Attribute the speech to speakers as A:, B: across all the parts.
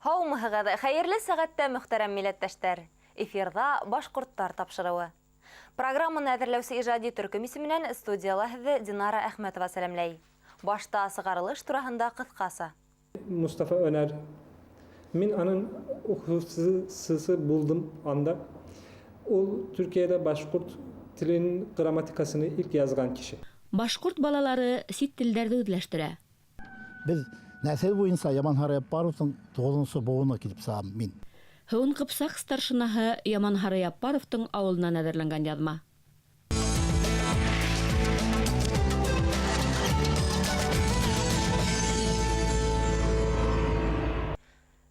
A: Һаумыһығыҙ, хәйерле сәғәттә мөхтәрәм милләттәштәр. Эфирда башҡорттар тапшырыуы. Программаны әҙерләүсе ижади төркөм исеменән студияла һеҙҙе Динара Әхмәтова сәләмләй. Башта сығарылыш тураһында ҡыҫҡаса.
B: Mustafa Öner. Min anın hususi buldum anda. O Türkiye'de Başkurt dilinin gramatikasını ilk yazgan kişi.
C: Башҡорт балалары сит телдәрҙе үҙләштерә.
D: Biz нәсел буйынса Яман Һараяппаровтың 9-нчы быуына килеп сығам мин.
C: Һыуын Ҡыпсаҡ старшинаһы Яман Һараяппаровтың ауылынан әҙерләнгән яҙма.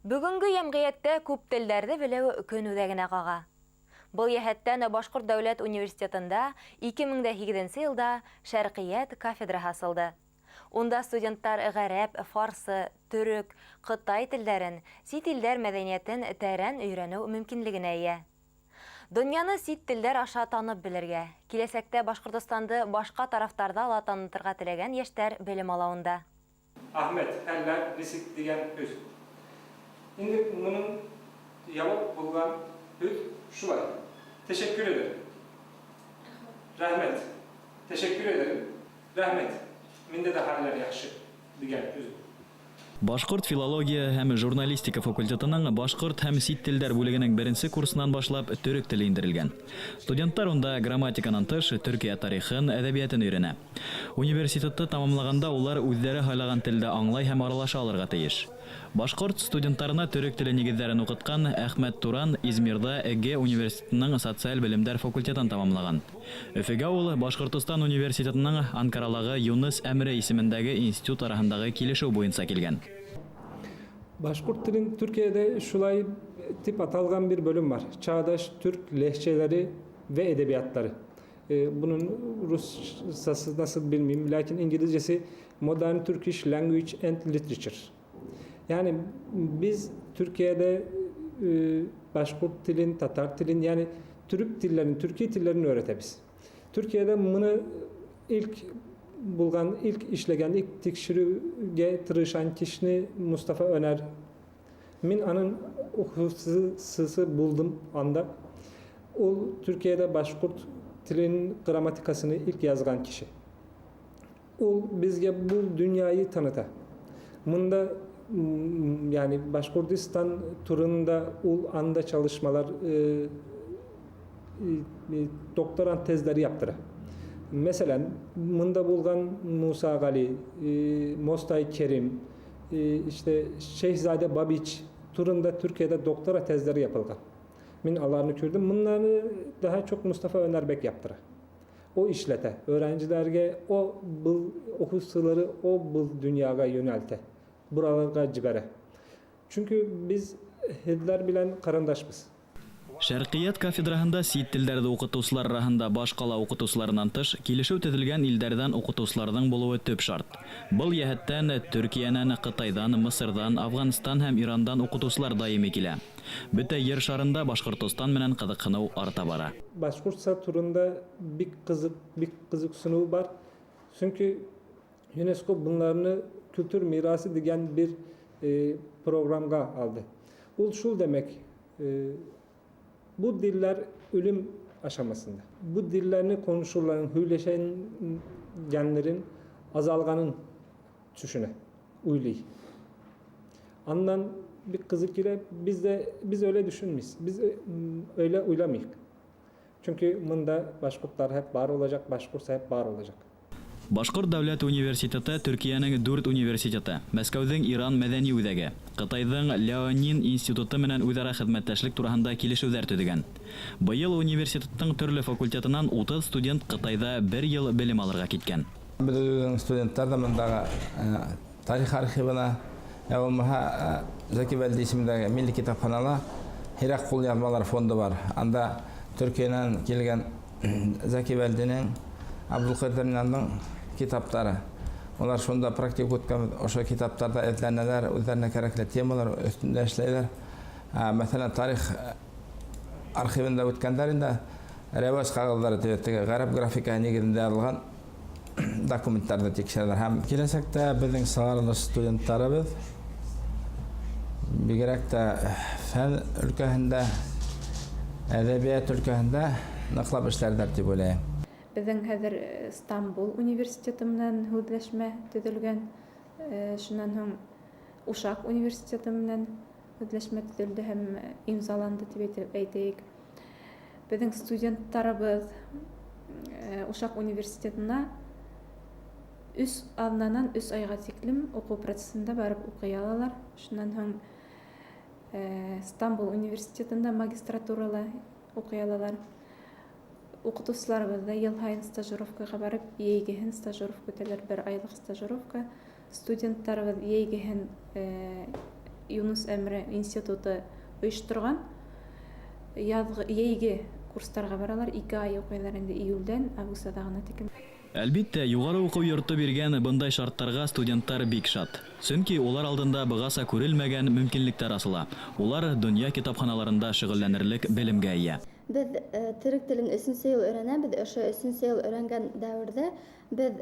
A: Бөгөнгө йәмғиәттә күп телдәрҙе белеү көн үҙәгенә ҡаға. Был йәһәттән Башҡорт дәүләт университетында 2008 йылда Шәрҡиәт кафедраһы асылды. Унда студенттар ғәрәп, фарсы, төрөк, ҡытай телдәрен, сит илдәр мәҙәниәтен тәрән өйрәнеү мөмкинлегенә эйә. Донъяны сит телдәр аша танып белергә, киләсәктә Башҡортостанды башҡа тарафтарҙа ла танытырға теләгән йәштәр белем алауында.
B: Ahmet Heller Risik diyen hüz. Şimdi bunun yavuk bulunan hüz şu var. Teşekkür ederim. Rahmet. Teşekkür ederim. Rahmet. Minde de haller yaxşı diyen hüz.
E: Башҡорт филология һәм журналистика факультетының башҡорт һәм сит телдәр бүлегенең беренсе курсынан башлап төрөк теле индерелгән. Студенттар унда грамматиканан тыш Төркия тарихын, әҙәбиәтен өйрәнә. Университетты тамамлағанда улар үҙҙәре һайлаган телдә аңлай һәм аралаша алырға тейеш. Башҡорт студенттарына төрөк теле нигеҙҙәрен уҡытҡан Әхмәт Туран Измирҙа Эге университетының социаль белемдәр факультетын тамамлаған. Өфөгә ул Башҡортостан университетының Анкаралағы Юныс Әмре исемендәге институт араһындағы килешеү буйынса килгән.
B: Başkurt dilin Türkiye'de şulay tip atalgan bir bölüm var. Çağdaş Türk lehçeleri ve edebiyatları. Bunun Rusçası nasıl bilmiyorum. Lakin İngilizcesi Modern Turkish Language and Literature. Yani biz Türkiye'de Başkurt dilin, Tatar dilin yani Türk dillerini, Türkiye dillerini öğretebiz. Türkiye'de bunu ilk işlegen, ilk tekşürüge tırışan kişini Mustafa Öner. Min anın hususi buldum anda. O Türkiye'de Başkurt dilinin gramatikasını ilk yazgan kişi. O bizge bu dünyayı tanıta. Bunda yani Başkurdistan turunda anda çalışmalar, doktorant tezleri yaptıra. Mesela bunda bulgan Musa Gali, Mostay Kerim, işte Şeyhzade Babiç turunda Türkiye'de doktora tezleri yapılgan. Min Allah'ını kürdüm. Bunları daha çok Mustafa Önerbek yaptıra. O işlete, öğrencilerge o hususları o dünyaya yönelte. Buralara cibere. Çünkü biz hedler bilen karındaşmız.
E: Шәрҡиәт кафедраһында сит телдәрҙе уҡытыусылар араһында баш ҡала уҡытыусыларынан тыш килешеү төҙөлгән илдәрҙән уҡытыусыларҙың булыуы төп шарт. Был йәһәттән Төркиәнән, Ҡытайҙан, Мысырҙан, Афғанстан һәм Ирандан уҡытыусылар даими килә. Бөтә ер шарында Башҡортостан менән ҡыҙыҡһыныу арта бара.
B: Başkurtsa turunda bir kızıksınığı var. Çünkü UNESCO bunlarını kültür mirası diyen bir programga aldı. Bu şu demek, bu diller ölüm aşamasında. Bu dillerini konuşurların, hüyleşenlerin azalganın düşüne, uyluyor. Andan bir kızık ile biz öyle düşünmeyiz. Biz öyle uylamayız. Çünkü bunda Başkurtlar hep var olacak, Başkurtsa hep var olacak.
E: Башҡорт дәүләт университеты Төркиәнең 4 университеты, Мәскәүҙең Иран мәҙәни үҙәге, Ҡытайҙың Леонин институты менән үҙара хеҙмәттәшлек тураһында килешеүҙәр төҙөгән. Быйыл университеттың төрлө факультетынан 30 студент Ҡытайҙа 1 йыл белем алырға киткән.
F: Беҙҙең студенттар да мындағы тарих архивына, булмаһа Зәки Вәлди исемендәге милли китапханала һирәк ҡулъяҙмалар фонды бар. Анда Төркиәнән килгән Зәки Вәлдинең, Абдулҡадирның китаптары. Олар шунда практик үткән, ошо китаптарда эҙләнәләр, үҙҙәренә кәрәкле темалар өҫтөндә эшләйҙәр. Мәҫәлән, тарих архивында үткәндәр инде рәүәс ҡағыҙҙары теге ғәрәп графика нигеҙендә яҙылған документтарҙы тикшерәләр. Һәм киләсәктә беҙҙең сығарылыш студенттарыбыҙ бигрәк тә фән өлкәһендә, әдәбият өлкәһендә ныклап эшләрдер дип уйлыйм.
G: Безнең хәзер Стамбул университеты менән һүзләшмә төзелгән. Шуннан һуң Ушак университеты менән һүзләшмә төзелде һәм имзаланды дип әйтәйек. Безнең студентларыбыз Ушак университетына 3 айга тиклем уку процессында барып укый алалар. Шуннан һуң Стамбул университетында магистратурала укый алалар. Укытучыларыбыз да ел һайын стажировкага барып, йәйгеһен стажировка үтәләр, 1 айлык стажировка. Студентларыбыз йәйгеһен Юнус Әмре институты оештырган. Йәйге курсларга баралар, 2 ай укыйлар инде июльдән августка гына тиклем.
E: Әлбиттә, югары уку йорты биргән бындай шарттарга студентлар бик шат. Чөнки улар алдында быгаса күрелмәгән мөмкинлекләр асыла. Улар дөнья китапханаларында шөгыльләнерлек белемгә ия.
H: Biz Türk телен 3-нче ел öğrenәбез. Ошо 3-нче ел öğренгән дәврдә без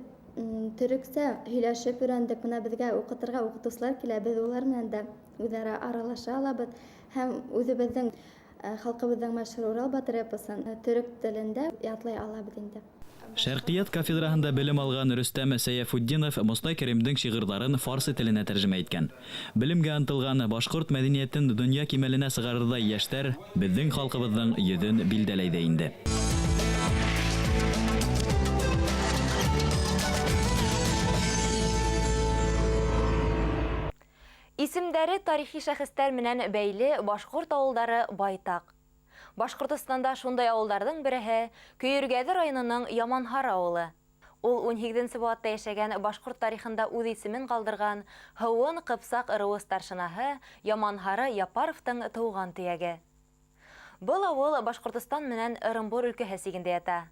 H: төрекчә һөйләшеп өйрәндек. Менә безгә укытырга укытучылар килә, без улар белән дә үзара аралаша алабыз һәм үзебезнең халкыбызның мәшһүр Урал батыр эпосын төрек телендә ятлый алабыз инде.
E: Шәркият кафедраһында белем алган Рөстәм Сәяфутдинов Мостай Кәримдең шигырьләрен фарсы теленә тәрҗемә иткән. Белемгә ынтылган башкорт мәдәниятен дөнья кимәленә сыгарырдай яшьтәр безнең халкыбызның йөзен билдәләй дә инде.
A: Исемдәре тарихи шәхестәр менән бәйле башкорт авылдары байтак. Башкортстанда шундай авылларның береһе Көйөргәде районының Яманхар авылы. Ул 18нче буатта яшәгән башкорт тарихында үз исемен калдырган Һыуын Кыпсак ырыуы старшинаһы Яманхары Япаровтың тууган төяге. Был авыл Башкортстан менән Ырымбур өлкәһе сигендә ята.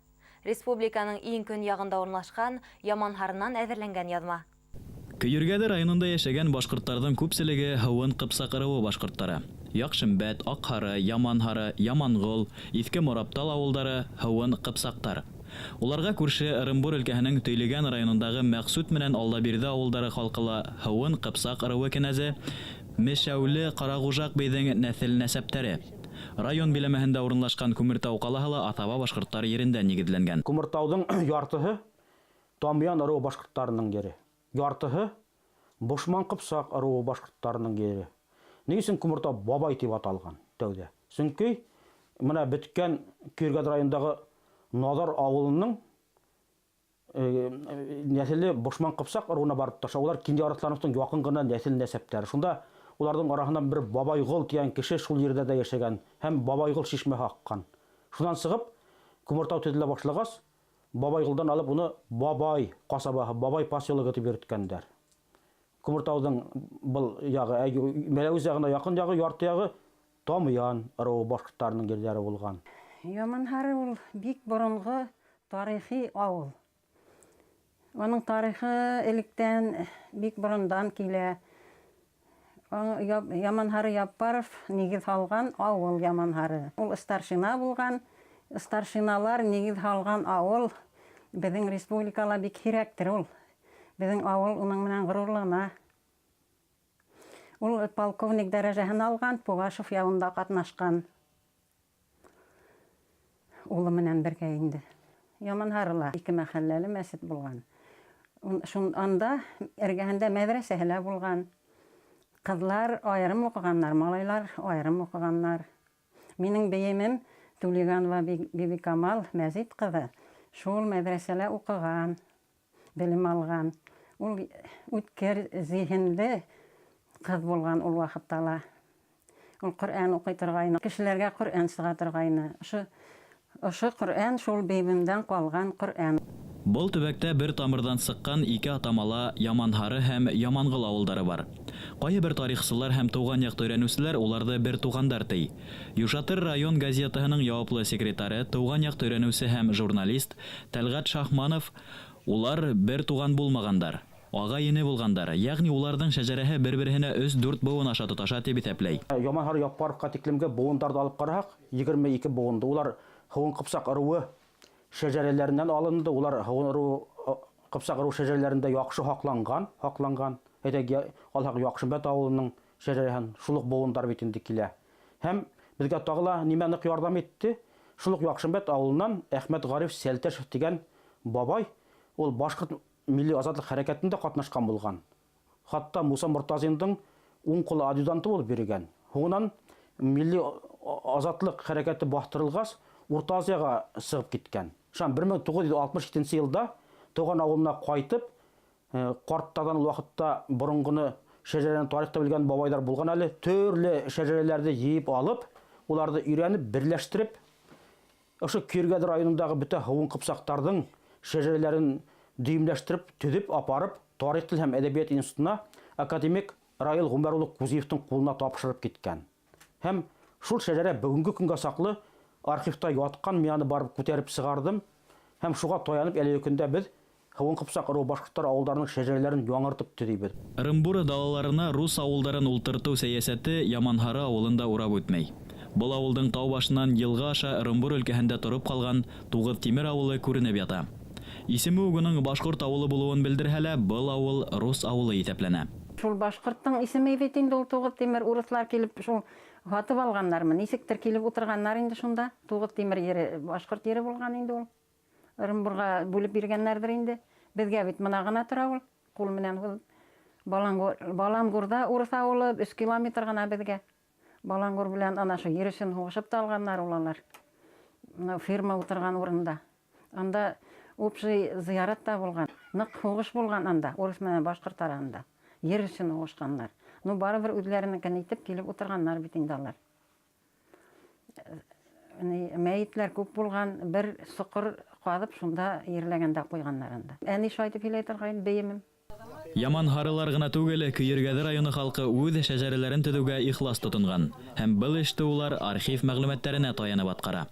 A: Республиканың иң көньягында урнашкан Яманхарыннан әзерләнгән язма.
E: Көйөргәде районында яшәгән башкортларның күпселеге Һыуын Кыпсак ырыуы башкортлары. Якшымбәт, Акхары, Яманхары, Ямангол, Иске Мораптал авылдары Һыуын Кыпсактар. Уларга күрше Ырымбур өлкәһенең Төйлегән районындагы Мәксүт менән Алдабирде авылдары халкыла Һыуын Кыпсак ырыуы кенәзе Мешәүле Карагужак бейҙең нәҫел-нәсәптәре. Район биләмәһендә урынлашкан Күмертау ҡалаһы Атаба башҡорттар ерендә нигеҙләнгән.
I: Күмертауҙың яртыһы Тамъян ырыуы башҡорттарының ере. Яртыһы Бушман Ҡыпсаҡ ырыуы башҡорттарының ере. Ни өсөн Күмертау бабай тип аталған тәүҙә? Сөнки мына бөткән Көйөргәде районындағы Наҙар ауылының нәҫеле Бушман Ҡыпсаҡ ырыуына барып таша. Улар Кинди Арыҫлановтың яҡын ғына нәҫел-нәсәптәре. Шунда уларҙың араһынан бер Бабайғол тигән кеше шул ерҙә дә йәшәгән һәм Бабайғол шишмәһе аҡҡан. Шунан сығып, Күмертау төҙөлә башлағас, Бабайғолдан алып уны Бабай ҡасабаһы, Бабай поселогы тип йөрөткәндәр. Күмертауҙың был яғы, Мәләүез яғына яҡын яғы, ярты яғы Тамъян ырыуы башҡорттарының ерҙәре булған.
J: Яманхары ул бик боронғо тарихи ауыл. Оның тарихы электән бик борондан килә. Яманхары Япаров нигеҙ һалған ауыл Яманхары. Ул старшина булған. Старшиналар нигеҙ һалған ауыл беҙҙең республикала бик һирәктер ул. Беҙҙең ауыл уның менән ғорурлана. Ул полковник дәрәжәһен алған, Пугашев яуында ҡатнашҡан. Улы менән бергә инде. Яманһарыла 2 мәхәлләле мәсет булған. Анда эргәһендә мәҙрәсәһе лә булған. Ҡыҙлар айырым уҡығандар, малайлар айырым уҡығандар. Минең бейемем Тулиганова Бибикамал Мәзит ҡыҙы шул мәҙрәсәлә уҡыған, белем алған. Ул үткер зиһенле ҡыҙ булған ул ваҡытта ла. Ул Ҡөрьән уҡый торғайны, кешеләргә Ҡөрьән сыға торғайны. Ошо Ҡөрьән шул бейемемдән ҡалған Ҡөрьән.
E: Был төбәктә бер тамырдан сыҡҡан 2 атамала Яманхары һәм Яманғол ауылдары бар. Ҡайһы бер тарихсылар һәм тыуған яҡты өйрәнеүселәр уларҙы бер туғандар ти. Юшатыр район газетаһының яуаплы секретары, тыуған яҡты өйрәнеүсе һәм журналист Тәлғәт Шахманов, улар бер туған булмағандар. Ағайыны булгандар, ягъни уларҙың шәжәрәһе бер-береһенә 3-4 быуын аша тоташа дип иҫәпләй.
I: Яманхары Япаровҡа тиклемге быуындарды алып ҡараһаҡ, 22 быуынды. Улар Һыуын Ҡыпсаҡ ырыуы шәжәрәләренән алынды. Улар Һыуын Ҡыпсаҡ ырыуы шәжәрәләрендә яҡшы һаҡланған. Әйтәк, алһаҡ Яҡшымбәт ауылының шәҗәрәһен шулык буындар бит инде килә. Һәм безгә тагыла нимәне ярдәм итте? Шулык Яхшымбәт авылыннан Әхмәт Гариф Сәлтәшев дигән бабай, ул башкорт милли азатлык хәрәкәтендә катнашкан булган. Хатта Муса Муртазинның уң кулы адъютанты булып биргән. Һуңнан милли азатлык хәрәкәте баһтырылгач, Урта Азияга сыгып киткән. Шам 1967 елда туган авылына кайтып, карттардан вакытта борынгыны шәҗәрәне тарихта белгән бабайлар булган әле, төрле шәҗәрәләрне йыеп алып, уларны өйрәнеп, берләштереп, ошо Киргәд районындагы бөтә һавын кыпсактарның шәҗәрәләрен дөймләштереп, төзеп апарып, Тарих тел һәм әдәбият институтына академик Раил Гумар улы Кузиевтың кулына тапшырып киткән. Һәм шул шәҗәрә бүгенге көнгә саклы архивта яткан, мен аны барып күтәреп сыгардым. Һәм шуга таянып, әлеге көндә без Һавын Кыпсак ру башкортлар авылларының шәҗәрәләрен яңартып төзибез.
E: Ырымбур далаларына рус авылдарын ултырту сәясәте Яманхары авылында урап үтмәй. Бұл авылдың тау башынан елга аша Ырымбур өлкәһендә торып калган Тугыз Тимер авылы күренеп ята. Исеме угының башкорт авылы булуын белдерһә, бұл авыл рус авылы исәпләнә.
J: Шул башкорттың исеме бит инде ул Тугыз Тимер, урыслар килеп шул хатып алганнармы? Нисектер килеп утырганнар инде шунда. Тугыз Тимер ере башкорт ере булган инде ул. Ырымбурга бүлеп биргәннәрдер инде. Безгә бит мына гына тора ул. Кул менән ул Балангурда урыс авылы 3 километр гына безгә. Балангур белән ана шу ер өчен һугышып та алганнар улалар. Фирма утырган урында. Анда общий зиярат та булган. Нык һугыш булган анда, урыс менән башкорт арасында. Ер өчен һугышканнар. Ну барыбер үзләренекен итеп килеп утырганнар бит инде алар. Мәйетләр күп булган, бер соқыр кадып шунда ерләгәндә куйганнар анда. Әни шайтып иләйтер гайын бейемем.
E: Яманхарылар гына түгел, Көйергәде районы халкы үз шәҗәрәләрен төзүгә ихлас тотынган. Һәм был эште улар архив мәгълүматларына таянып аткара.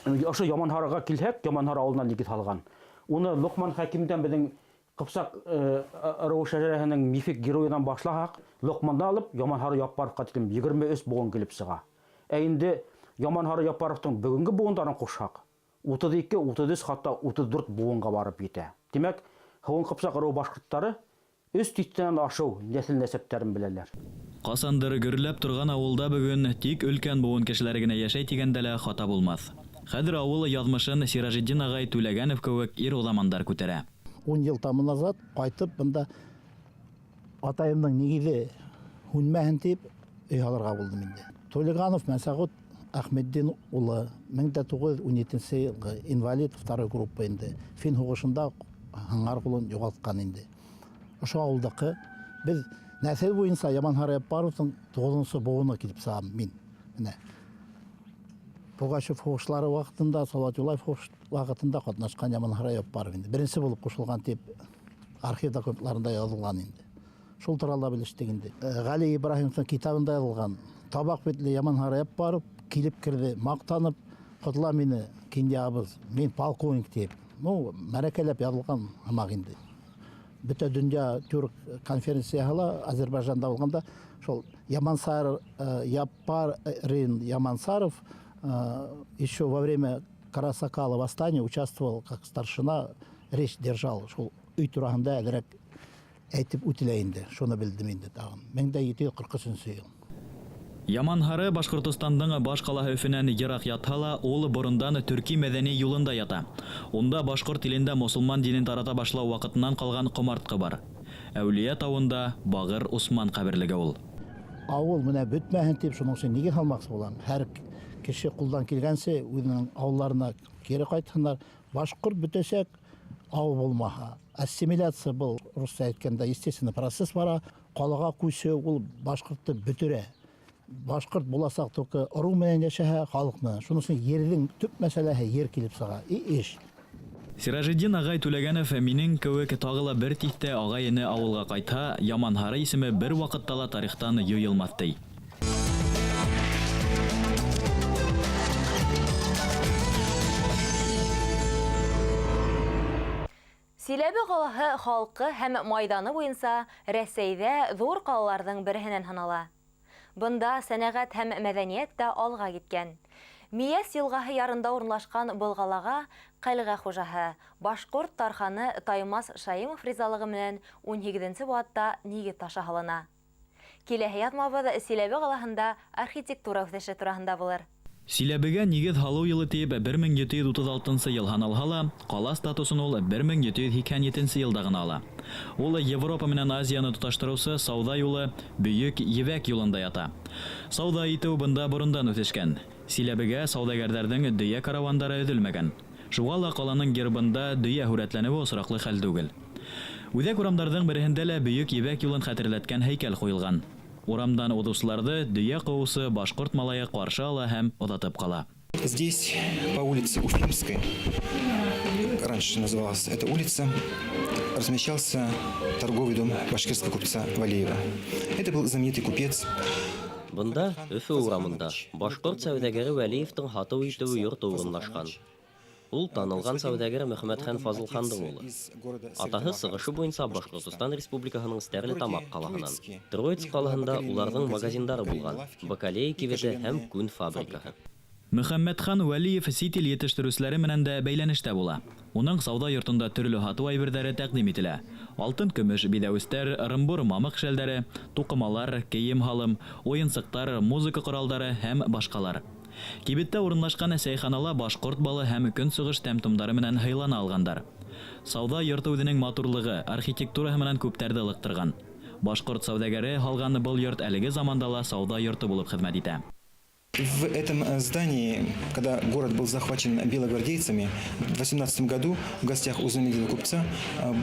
I: Ошо Яманхарыга килһәк, Яманхар авылынан егет алган. Уны Лукман Хәкимдән безнең Кыпсак ру шәҗәрәһенең мифик героенан башлахак, Лукмандан алып Яманхары Яппаровка тиклем 23 буын килеп сыга. Ә инде Яманхары Яппаровтың бүгенге буындарын кушсак, 32, 33, хатта 34 буынга барып җитә. Димәк, Һавын Кыпсак ру башкортлары үз титтән ашу нәсел нәсәптәрен беләләр.
E: Касандыр гөрләп торган авылда бүген тик өлкән буын кешеләре генә яшәй дигәндә лә хата булмас. Хәзер авыл язмышын Сиражетдин агай Түләгәнов кебек ир-уламандар күтәрә.
D: 10 ел тамы назад кайтып, бында атайымның нигезе һүнмәһен дип өй алырга булдым инде. Түләгәнов Мәсәгут Әхмәтдин улы 1917 елгы инвалид 2 группа инде. Фин һугышында аңар кулын югалткан инде. Ошо авылдакы без нәсел буенча Яманхары Яппаровтың 9-нчы буыны килеп сагам мин. Менә Пугачев һугышлары вакытында, Салават Юлаев һугыш вакытында катнашкан Яманхары Яппаров инде. Беренче булып кушылган дип архив документларында язылган инде. Шул турында белештек инде. Гали Ибраһимовның китабында язылган. Табак бетле Яманхары Яппаров килеп кирде, мактанып, "Котла мине, кинди абыз, мен полковник" дип. Ну, мәрәкәләп язылган һамак инде. Bütün dünya Türk konferensiyala Azerbaycan'da olganda şol Ямансар Яппарин Ямансаров еще во время Карасакала восстания участвовал как старшина, речь держал. Шол үй турагында әлерәк әйтеп үтелә инде. Шуны билдем инде тагын. 1743 ел.
E: Яманхары Башкортостандың баш каласы Өфенән ерак ятса ла, ул борындан төрки мәдәни юлында ята. Онда башкорт телендә мусулман динен тарата башлау вакытыннан калган комарткы бар. Әүлия тавында Багыр Усман каберлеге ул.
D: Авыл менә бетмәһен дип шуның өчен нигә халмакчы булам? Һәр кеше кулдан килгәнчә үзенең авылларына кире кайтсыннар. Башкорт бетәсәк авыл булмаһа. Ассимиляция был, русча әйткәндә, естественный процесс бара. Калага күчү ул башкортты бөтөрә. Башкорт буласак только ыру менән яшәһә, халык менән. Шуның өчен ердің төп мәсьәләһе ер килеп сыга. Иш.
E: Сиражетдин агай Түләгәнов минең кебек тагыла бер тиктә агайыны авылга кайтса, Яманхары исеме бер вакытта ла тарихтан юйылмас ди.
A: Силәбе калаһы халкы һәм майданы буенча Рәсәйдә зур калаларның береннән һанала. Бында сәнәгать һәм мәдәният та алга киткән. Мияс елгаһы ярында урынлашкан был калага калъга хуҗаһы, башкорт тарханы Таймас Шаимов ризалыгы менән 18-нче буатта нигез ташы һалына. Киләһе язмабыҙ Силәбе ҡалаһында архитектура үҫеше тураһында булыр.
E: Силәбегә нигеҙ һалыу йылы тиеп 1736 ел һаналһа ла, ҡала статусын ул 1787 йылда ғына ала. Ул Европа менән Азияны тоташтырыусы сауда юлы Бөйөк Ебәк юлында ята. Сауда итеү бында борондан үҫешкән. Силәбегә саудагәрҙәрҙең дөйә каравандары өҙөлмәгән. Шуға ла ҡаланың гербында дөйә һүрәтләнеүе осраҡлы хәл түгел. Үҙәк урамдарҙың береһендә лә Бөйөк Ебәк юлын хәтерләткән һәйкәл ҡуйылған. Урамдан уҙыусыларҙы дөйә ҡыуысы башҡорт малайы ҡаршы ала һәм оҙатып ҡала.
K: Здесь, по улице Уфимской, раньше называлась эта улица, размещался торговый дом башкирского купца Валеева. Это был знаменитый купец.
L: Бында, Өфө урамында, башҡорт сәүҙәгәре Вәлиевтың һатыу итеү йорто урынлашҡан. Ул танылған сәүҙәгәр Мөхәммәтхан Фазылхандың улы. Атаһы сығышы буйынса Башҡортостан Республикаһының Стәрлетамаҡ ҡалаһынан. Троиц ҡалаһында уларҙың магазиндары булған, бакалея кибете һәм күн фабрикаһы.
E: Мөхәммәтхан Вәлиев сит ил етештереүселәре менән дә бәйләнештә була. Уның сауда йортында төрлө һатыу әйберҙәре тәҡдим ителә. Алтын, көмөш биҙәүестәр, рымбур мамыҡ шәлдәре, туҡымалар, кейем-һалым, уйынсыҡтар, музыка ҡоралдары һәм башҡалар. Кибеттә урынлашҡан сәйханала башҡорт балы һәм көнсығыш тәм-томдары менән һыйлана алғандар. Сауда йорты үҙенең матурлығы, архитектураһы менән күптәрҙе ылыҡтырған. Башҡорт сауҙагәре һалған был йорт әлеге заманда ла сауда йорты булып хеҙмәт итә.
K: В этом здании, когда город был захвачен белогвардейцами, в 18 году в гостях у знаменитого купца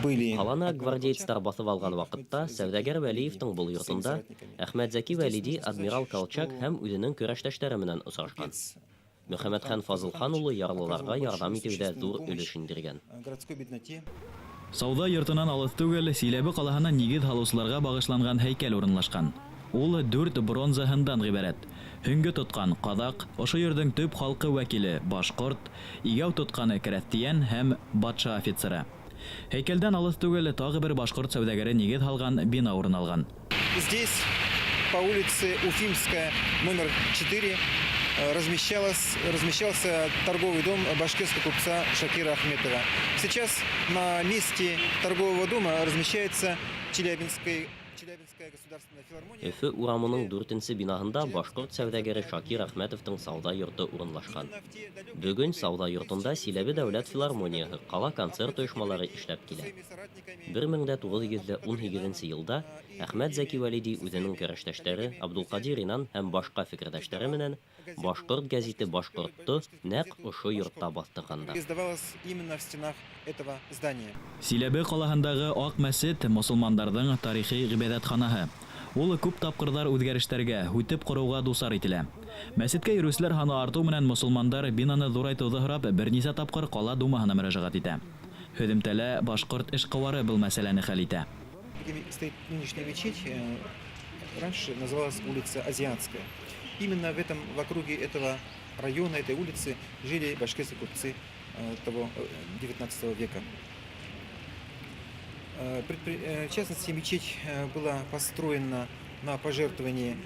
K: были...
L: Ҡаланы гвардейцтар баҫып алған ваҡытта сәүҙәгәр Вәлиевтың был йортында Әхмәтзәки Вәлиди адмирал Колчак һәм үҙенең көрәштәштәре менән осрашҡан. Мөхәммәтхан Фазылхан улы ярлыларға ярҙам итеүҙә ҙур өлөш индергән.
E: Сауда йортонан алыҫ түгел, Силәбе ҡалаһына нигеҙ һалыусыларға бағышланған һәйкәл урынлашҡан. Ул 4 бронзаһындан ғибәрәт. Һөңгө тотҡан ҡаҙаҡ, ошо йөрҙөң төп халҡы вәкиле башҡорт, игәү тотҡаны крәҫтиән һәм батша офицеры. Һәйкәлдән алыҫ түгел тағы бер башҡорт сәүҙәгәре нигеҙ һалған бина урын алған.
K: Здесь, по улице Уфимская, номер 4, размещался торговый дом башкирского купца Шакира Ахметова. Сейчас на месте торгового дома размещается Челябинская государственная филармония.
L: Өфө урамының 4-нсе бинаһында башҡорт сәүҙәгәре Шакир Әхмәтовтың сауда йорты урынлашҡан. Бөгөн сауда йортында Силәбе дәүләт филармонияһы, ҡала концерт ойошмалары эшләп килә. 1918 йылда Әхмәтзәки Вәлиди үҙенең көрәштәштәре Абдулҡадир Инан һәм башҡа фекерҙәштәре менән башҡорт гәзите «Башҡортто» нәҡ ошо йортта баҫтырғандар.
E: Силәбе ҡалаһындағы Аҡ мәсет мосолмандарҙың тарихи ғибәҙәтханаһы. Ул күп тапҡырҙар үҙгәрештәргә, һүтеп ҡороуға дусар ителә. Мәсеткә йөрөүселәр һаны артыу менән мосолмандар бинаны ҙурайтыуҙы һорап бер нисә тапҡыр ҡала думаһына мөрәжәғәт итә. Һөҙөмтәлә башҡорт эшҡыуары был мәсьәләне хәл итә.
K: Стоит нынешняя мечеть, раньше называлась улица Азиатская. Именно в округе этого района, этой улицы жили башкирские купцы того 19 века. В частности, мечеть была построена на пожертвовании.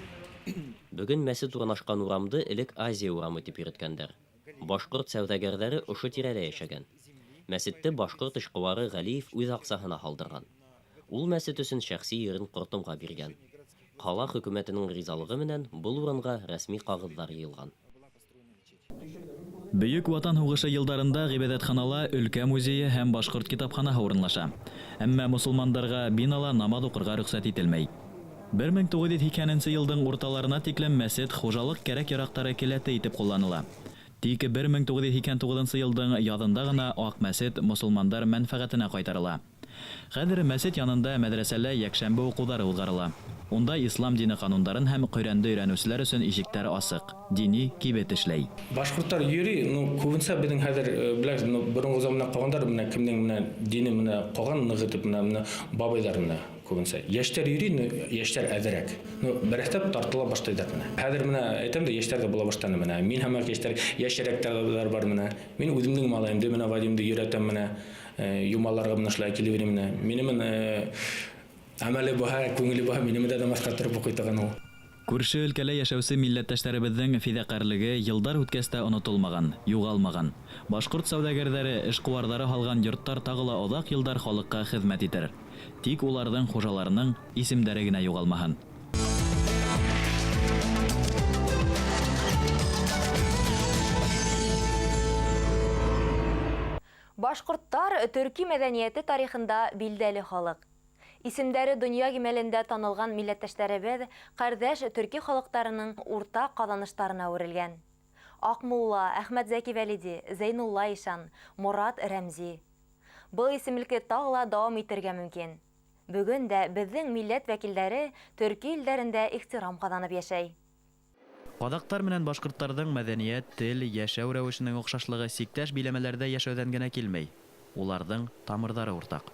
L: Бөгөн мәсет урынлашҡан урамды элек Азия урамы тип йөрөткәндәр. Башҡорт сәүҙәгәрҙәре ошо тирәлә йәшәгән. Мәсетте башҡорт эшҡыуары Ғәлиев үҙ аҡсаһына һалдырған. Ул мәсет өсөн шәхси ерен ҡортомға биргән. Ҡала хөкүмәтенең ризалығы менән был урынға рәсми ҡағыҙҙар йыйылған.
E: Бөйөк Ватан һуғышы йылдарында ғибәҙәтханала өлкә музейы һәм башҡорт китапханаһы урынлаша. Әммә мосолмандарға бинала намаҙ уҡырға рөхсәт ителмәй. 1980 йылдың урталарына тиклем мәсет хужалыҡ кәрәк-яраҡтары келәте итеп ҡулланыла. Тик 1989 йылдың яҙында ғына Аҡ мәсет мосолмандар мәнфәғәтенә ҡайтарыла. Хәҙер мәсет янында мәҙрәсәлә йәкшәмбе уҡыуҙары уҙғарыла. Унда ислам дине ҡанундарын һәм Ҡөрьәнде өйрәнеүселәр өсөн ишектәр асыҡ. Дини кибет эшләй.
F: Башҡорттар йөрөй, күбенсә беҙҙең хәҙер беләгеҙ, боронғо заманда ҡалғандар менә кемдең дине менә ҡалған нығытып менә бабайҙар менә күбенсә. Йәштәр йөрөй, йәштәр әҙерәк. Бәрәҫтәп тартыла башлайҙар менә. Хәҙер менә әйтәм дә йәштәр дә була башланы менә. Мин һәмәк йәшәрәктәр бар менә. Мин үҙемдең малайымды менә Вадимды өйрәтәм менә. Юмаларға менә шулай килеп менә. Минемен әмәле баһа, күңеле баһа минеме дә намаҙға торып уҡый ул.
E: Күрше өлкәлә йәшәүсе милләттәштәребеҙҙең фиҙаҡәрлеге йылдар үткәстә онотолмаған, юғалмаған. Башҡорт сәүҙәгәрҙәре, эшҡыуарҙары һалған йорттар тағы ла оҙаҡ йылдар халыҡҡа хеҙмәт итер. Тик уларҙың хужаларының исемдәре генә юғалмаһын.
A: Башкорттар төрки мәдәнияте тарихында билдәле халык. Исемдәре дөнья гимәлендә танылган милләттәшләребез кардәш төрки халыкларының уртак казаныштарына үрелгән. Акмулла, Әхмәт Зәки Вәлиди, Зәйнулла Ишан, Мурат Рәмзи. Бұл исемлекне тагыла дәвам итәргә мөмкин. Бүген дә безнең милләт вәкилләре төрки илләрендә ихтирам казанып яшәй.
E: Кадактар менән башкортларның мәдәният, тел, яшәү рәвешенең охшашлыгы сиктәш биләмәләрдә яшәүдән генә килмәй. Уларның тамырдары уртак.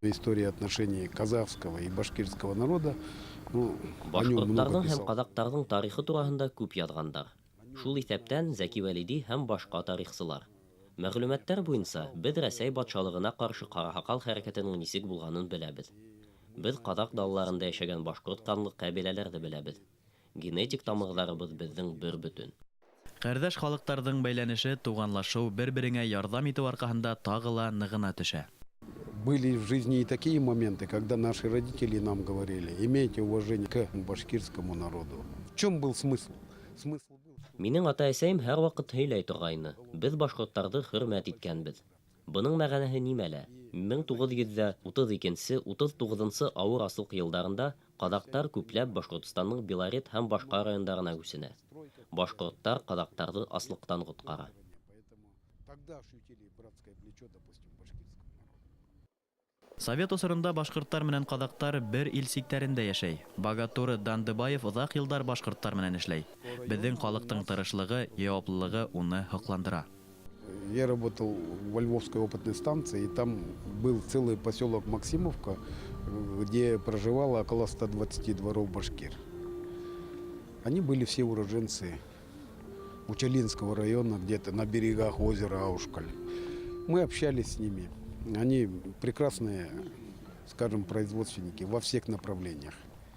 M: История отношений казахского и башкирского народа.
L: Башкортларның һәм кадактарның тарихы турасында күп язгандар. Шул исәптән Зәки Вәлиди һәм башка тарихчылар. Мәгълүматлар буенча, без Рәсәй батшалыгына каршы Карахакал хәрәкәтенең нисек булганын беләбез. Без кадак далларында яшәгән башкорт канлы кабиләләрне беләбез. Генетик тамырларыбыз безнең бер бөтен.
E: Кардәш халыктарның бәйләнеше, туганлашу, бер-береңә ярдәм итү аркаһында тагыла ныгына төшә.
M: Были в жизни и такие моменты, когда наши родители нам говорили: имейте уважение к башкирскому народу. В чем был смысл? Смысл был...
L: Минең ата-әсәем һәр вакыт һөйләй торгайны. Без башкортларны хөрмәт иткәнбез. Буның мәгънәһе нимәлә? 1932-39 авыр асылык елларында кадактар күпләп Башкортстанның Белорет һәм башка районнарына үсенә. Башкорттар кадактарны аслыктан коткара.
E: Совет осырында башкорттар менән кадактар бер ил сиктәрендә яшәй. Богатуры Дандыбаев узак елдар башкорттар менән эшләй. Безнең халыктың тырышлыгы, яваплылыгы уны хокландыра.
M: Я работал во Львовской опытной станции, и там был целый поселок Максимовка, где проживало около 120 дворов башкир. Они были все уроженцы Учалинского района, где-то на берегах озера Аушкаль. Мы общались с ними. Они прекрасные, скажем, производственники во всех направлениях.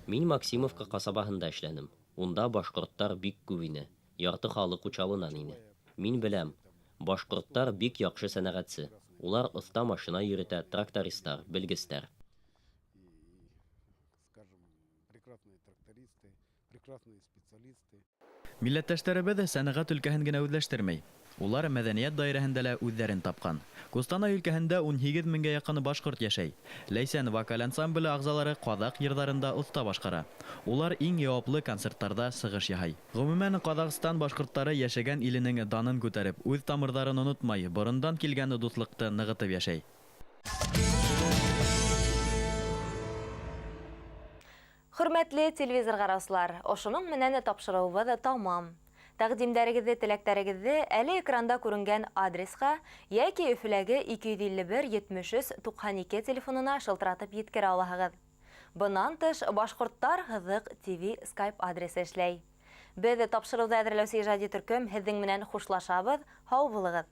L: Мин Максимовка касабаһында эшләнем. Унда башкорттар бик күп ине. Ярты халык учалынан ине. Мин беләм, башкорттар бик яхшы сәнәгатьче. Улар оста машина йөртә, трактористлар, белгечләр.
E: Милләттәшләребез сәнәгать өлкәһен генә үзләштермәй. Улар мәдәният даирәһендә лә үзләрен тапкан. Кустанай өлкәһендә 18 меңгә якын башкорт яшәй. Ләйсән вокаль ансамбле агзалары кадак йырдарында оста башкара. Улар иң яваплы концертларда сыгыш яһай. Гомумән Казакстан башкортлары яшәгән иленең данын күтәреп, үз тамырларын онытмай, борындан килгән дуслыкты ныгытып яшәй.
A: Хөрмәтле телевизор караучылар, ошуның менән тапшыруыбыз тамам. Тәкъдимдәрегезне, теләктәрегезне әле экранда күренгән адреска яки Өфөләге 251-73-92 телефонына шылтыратып yetkерә аласыз. Бунан тыш Башкорттар Хызык ТВ Skype адресы эшләй. Без тапшыруды әзерләүче иҗади төркем һезнең менән хушлашабыз. Һау булыгыз.